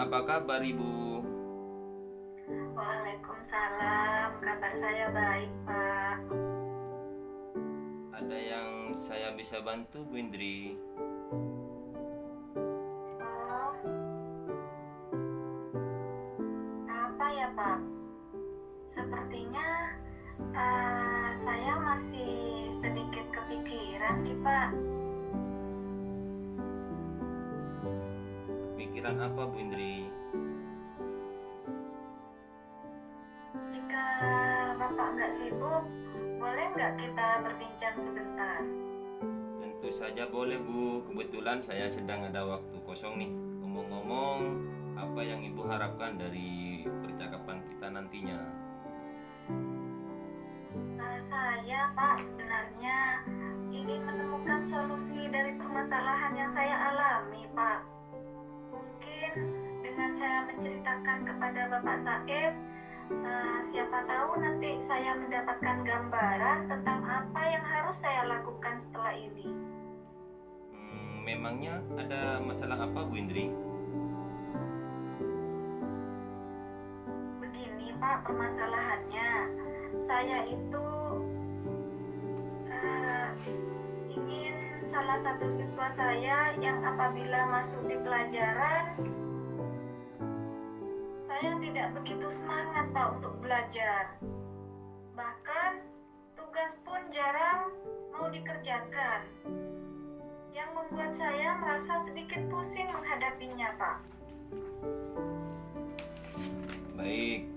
apa kabar Ibu? Waalaikumsalam, kabar saya baik, Pak. Ada yang saya bisa bantu Bu Indri? Oh, apa ya, Pak? Sepertinya saya masih sedikit kepikiran nih, Pak. Pikiran apa Bu Indri? Jika Bapak nggak sibuk, boleh nggak kita berbincang sebentar? Tentu saja boleh Bu, kebetulan saya sedang ada waktu kosong nih. Ngomong-ngomong, apa yang Ibu harapkan dari percakapan kita nantinya? Saya, Pak, sebenarnya ingin menemukan solusi dari permasalahan yang saya alami, Pak. Mungkin dengan saya menceritakan kepada Bapak Said, siapa tahu nanti saya mendapatkan gambaran tentang apa yang harus saya lakukan setelah ini. Memangnya ada masalah apa Bu Indri? Begini, Pak, permasalahannya. Saya itu ingin salah satu siswa saya yang apabila masuk di pelajaran, saya tidak begitu semangat, Pak, untuk belajar. Bahkan tugas pun jarang mau dikerjakan, yang membuat saya merasa sedikit pusing menghadapinya, Pak. Baik.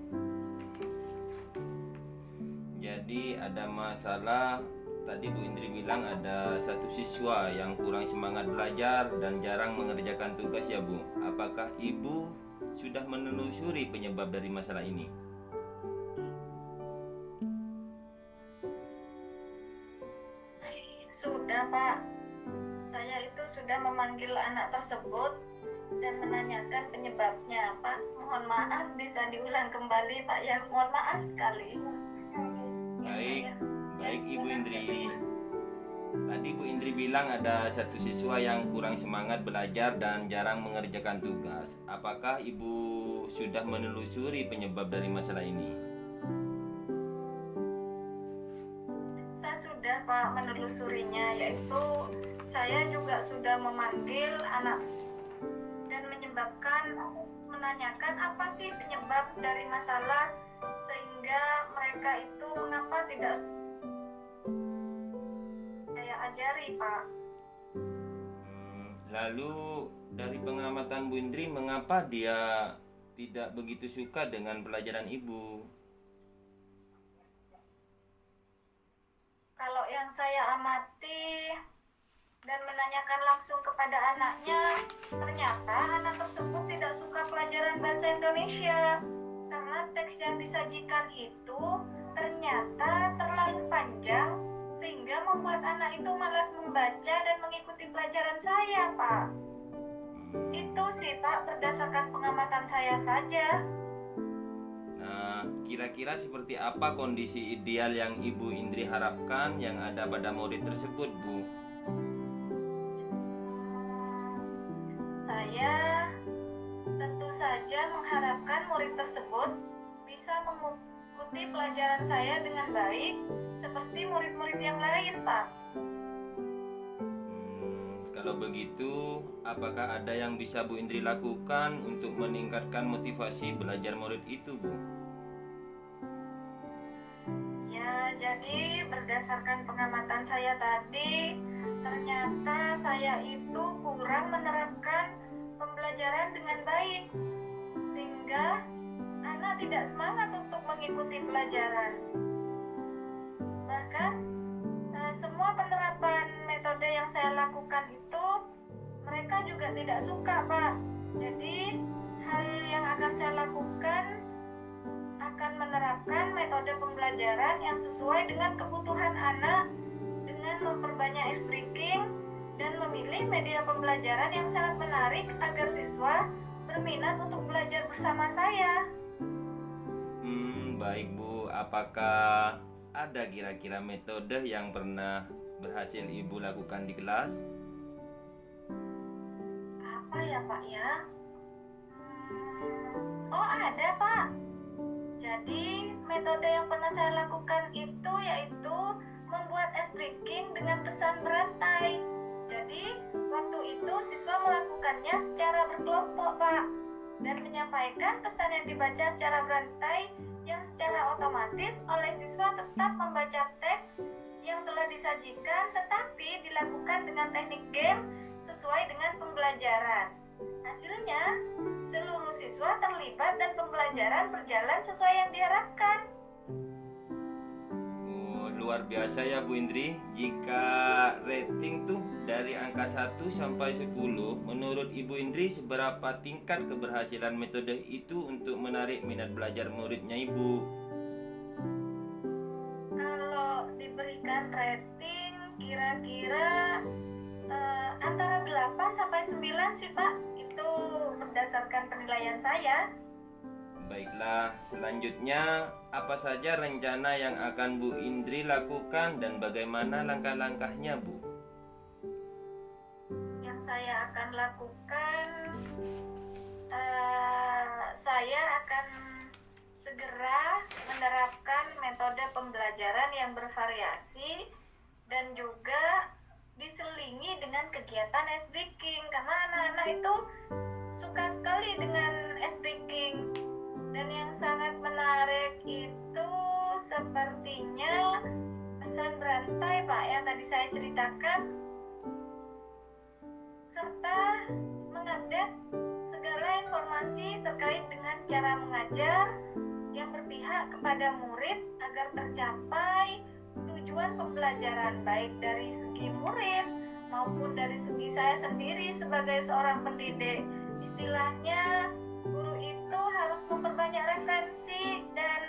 Jadi ada masalah. Tadi Bu Indri bilang ada satu siswa yang kurang semangat belajar dan jarang mengerjakan tugas ya Bu. Apakah Ibu sudah menelusuri penyebab dari masalah ini? Sudah, Pak. Saya itu sudah memanggil anak tersebut dan menanyakan penyebabnya, Pak. Mohon maaf, bisa diulang kembali, Pak, ya. Mohon maaf sekali. Baik Ibu Indri. Tadi Bu Indri bilang ada satu siswa yang kurang semangat belajar dan jarang mengerjakan tugas. Apakah Ibu sudah menelusuri penyebab dari masalah ini? Saya sudah, Pak, menelusurinya, yaitu saya juga sudah memanggil anak dan menanyakan apa sih penyebab dari masalah sehingga mereka itu mengapa tidak saya ajari, Pak. Lalu dari pengamatan Bu Indri, mengapa dia tidak begitu suka dengan pelajaran Ibu? Kalau yang saya amati dan menanyakan langsung kepada anaknya, ternyata anak tersebut tidak suka pelajaran bahasa Indonesia karena teks yang disajikan itu ternyata terlalu panjang sehingga membuat anak itu malas membaca dan mengikuti pelajaran saya, Pak. Itu sih, Pak, berdasarkan pengamatan saya saja. Nah, kira-kira seperti apa kondisi ideal yang Ibu Indri harapkan yang ada pada murid tersebut, Bu? Saya tentu saja mengharapkan murid tersebut bisa mengikuti pelajaran saya dengan baik seperti murid-murid yang lain, Pak. Kalau begitu, apakah ada yang bisa Bu Indri lakukan untuk meningkatkan motivasi belajar murid itu, Bu? Ya, jadi berdasarkan pengamatan saya tadi, ternyata saya itu kurang menerapkan pembelajaran dengan baik, sehingga anak tidak semangat untuk mengikuti pelajaran. Bahkan semua penerapan metode yang saya lakukan itu mereka juga tidak suka, Pak. Jadi hal yang akan saya lakukan akan menerapkan metode pembelajaran yang sesuai dengan kebutuhan anak dengan memperbanyak speaking dan memilih media pembelajaran yang sangat menarik agar siswa berminat untuk belajar bersama saya. Baik Bu, apakah ada kira-kira metode yang pernah berhasil Ibu lakukan di kelas? Apa ya, Pak, ya? Oh ada Pak. Jadi metode yang pernah saya lakukan itu yaitu membuat ice breaking dengan pesan berantai. Jadi waktu itu siswa melakukannya secara berkelompok Pak, dan menyampaikan pesan yang dibaca secara berantai yang secara otomatis oleh siswa tetap membaca teks yang telah disajikan, tetapi dilakukan dengan teknik game sesuai dengan pembelajaran. Hasilnya, seluruh siswa terlibat dan pembelajaran berjalan sesuai yang diharapkan. Oh, luar biasa ya Bu Indri. Jika rating tuh dari angka 1 sampai 10, menurut Ibu Indri seberapa tingkat keberhasilan metode itu untuk menarik minat belajar muridnya Ibu? Kalau diberikan rating kira-kira antara 8 sampai 9 sih Pak. Itu berdasarkan penilaian saya. Baiklah, selanjutnya apa saja rencana yang akan Bu Indri lakukan dan bagaimana langkah-langkahnya Bu? Yang saya akan lakukan, saya akan segera menerapkan metode pembelajaran yang bervariasi dan juga diselingi dengan kegiatan ice breaking, karena anak-anak itu suka sekali dengan ice breaking. Dan yang sangat menarik itu sepertinya pesan berantai Pak yang tadi saya ceritakan, serta mengupdate segala informasi terkait dengan cara mengajar yang berpihak kepada murid agar tercapai tujuan pembelajaran, baik dari segi murid maupun dari segi saya sendiri sebagai seorang pendidik. Istilahnya guru itu harus memperbanyak referensi dan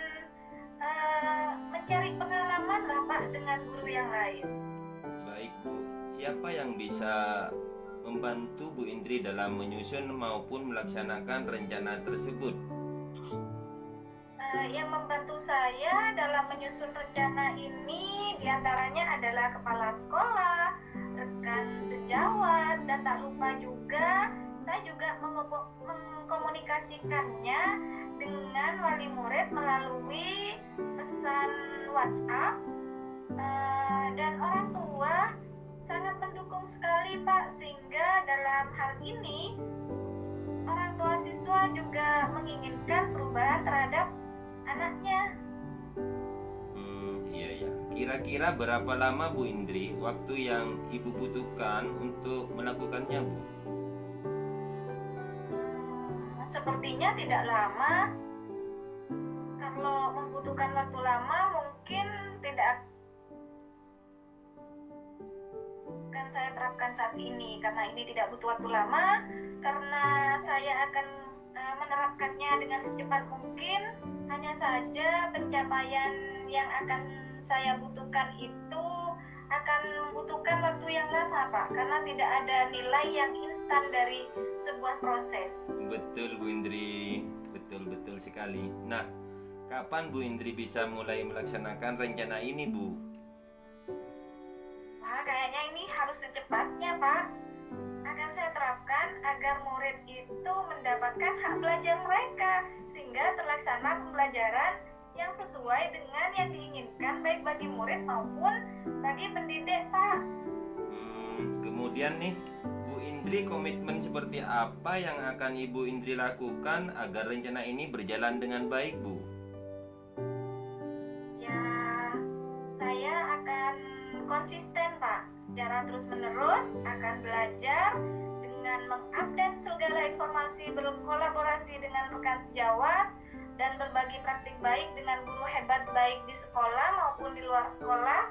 mencari pengalaman lah Pak dengan guru yang lain. Baik Bu, siapa yang bisa membantu Bu Indri dalam menyusun maupun melaksanakan rencana tersebut? Yang membantu saya dalam menyusun rencana ini diantaranya adalah kepala sekolah, rekan sejawat, dan tak lupa juga saya juga mengkomunikasikannya dengan wali murid melalui pesan WhatsApp, dan orang tua sangat mendukung sekali Pak, sehingga dalam hal ini orang tua siswa juga menginginkan perubahan terhadap anaknya. Iya ya. Kira-kira berapa lama Bu Indri waktu yang Ibu butuhkan untuk melakukannya Bu? Sepertinya tidak lama. Kalau membutuhkan waktu lama mungkin tidak akan saya terapkan saat ini, karena ini tidak butuh waktu lama, karena saya akan menerapkannya dengan secepat mungkin. Hanya saja pencapaian yang akan saya butuhkan itu akan membutuhkan waktu yang lama Pak, karena tidak ada nilai yang instan dari sebuah proses. Betul Bu Indri, betul sekali. Nah, kapan Bu Indri bisa mulai melaksanakan rencana ini Bu? Wah, kayaknya ini harus secepatnya Pak. Akan saya terapkan agar murid itu mendapatkan hak belajar mereka, sehingga terlaksana pembelajaran yang sesuai dengan yang diinginkan baik bagi murid maupun bagi pendidik Pak. Kemudian nih Bu Indri, komitmen seperti apa yang akan Ibu Indri lakukan agar rencana ini berjalan dengan baik Bu? Ya, saya akan konsisten Pak, secara terus-menerus akan belajar dengan mengupdate segala informasi, berkolaborasi dengan rekan sejawat, dan berbagi praktik baik dengan guru hebat baik di sekolah maupun di luar sekolah,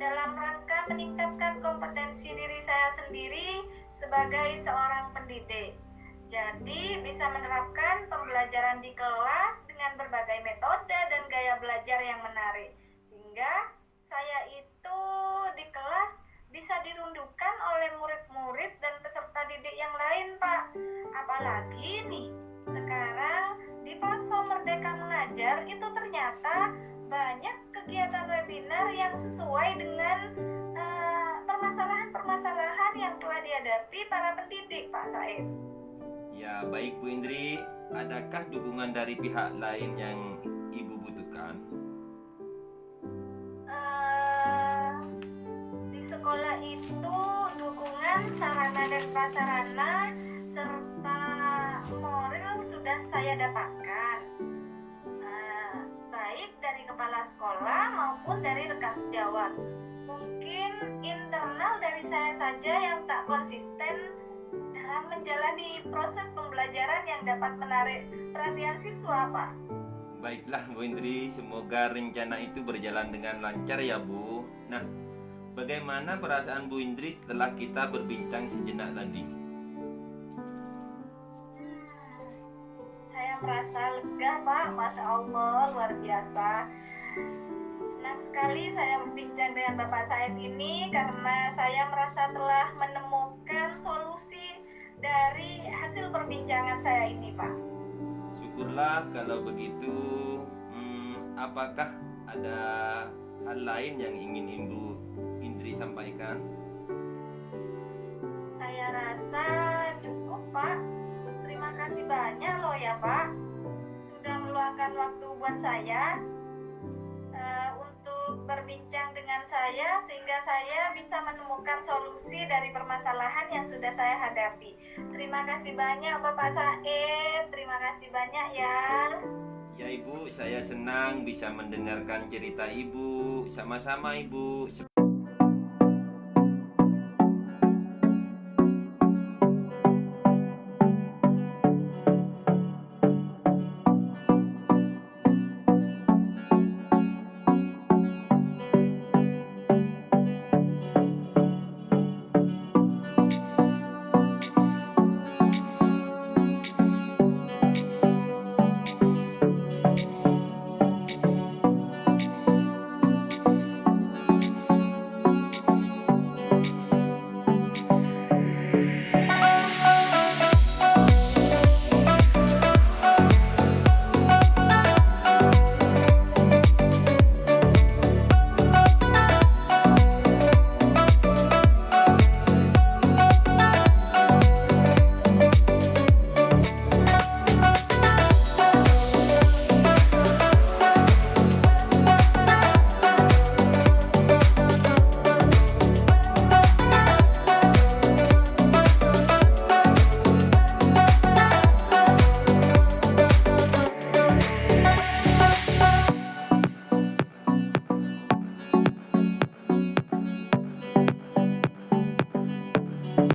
dalam rangka meningkatkan kompetensi diri saya sendiri sebagai seorang pendidik. Jadi bisa menerapkan pembelajaran di kelas dengan berbagai metode dan gaya belajar yang menarik, sehingga saya itu di kelas bisa dirundukkan oleh murid-murid dan peserta didik yang lain Pak. Apalagi nih sekarang di platform Merdeka Mengajar itu ternyata banyak kegiatan webinar yang sesuai dengan permasalahan-permasalahan yang telah dihadapi para pendidik Pak Said. Ya baik Bu Indri, adakah dukungan dari pihak lain yang Ibu butuhkan? Di sekolah itu dukungan sarana dan prasarana serta moral sudah saya dapatkan, baik dari kepala sekolah maupun dari rekan sejawat. Mungkin internal dari saya saja yang tak konsisten dalam menjalani proses pembelajaran yang dapat menarik perhatian siswa, Pak. Baiklah Bu Indri, semoga rencana itu berjalan dengan lancar ya Bu. Nah, bagaimana perasaan Bu Indri setelah kita berbincang sejenak tadi? Saya merasa lega, Pak. Masya Allah, luar biasa. Senang sekali saya berbincang dengan Bapak Said ini karena saya merasa telah menemukan solusi dari hasil perbincangan saya ini, Pak. Syukurlah kalau begitu. Apakah ada hal lain yang ingin Ibu Indri sampaikan? Saya rasa cukup, Pak. Terima kasih banyak loh ya, Pak. Sudah meluangkan waktu buat saya untuk berbincang dengan saya sehingga saya bisa menemukan solusi dari permasalahan yang sudah saya hadapi. Terima kasih banyak Bapak Said. Terima kasih banyak ya. Ya Ibu, saya senang bisa mendengarkan cerita Ibu. Sama-sama Ibu.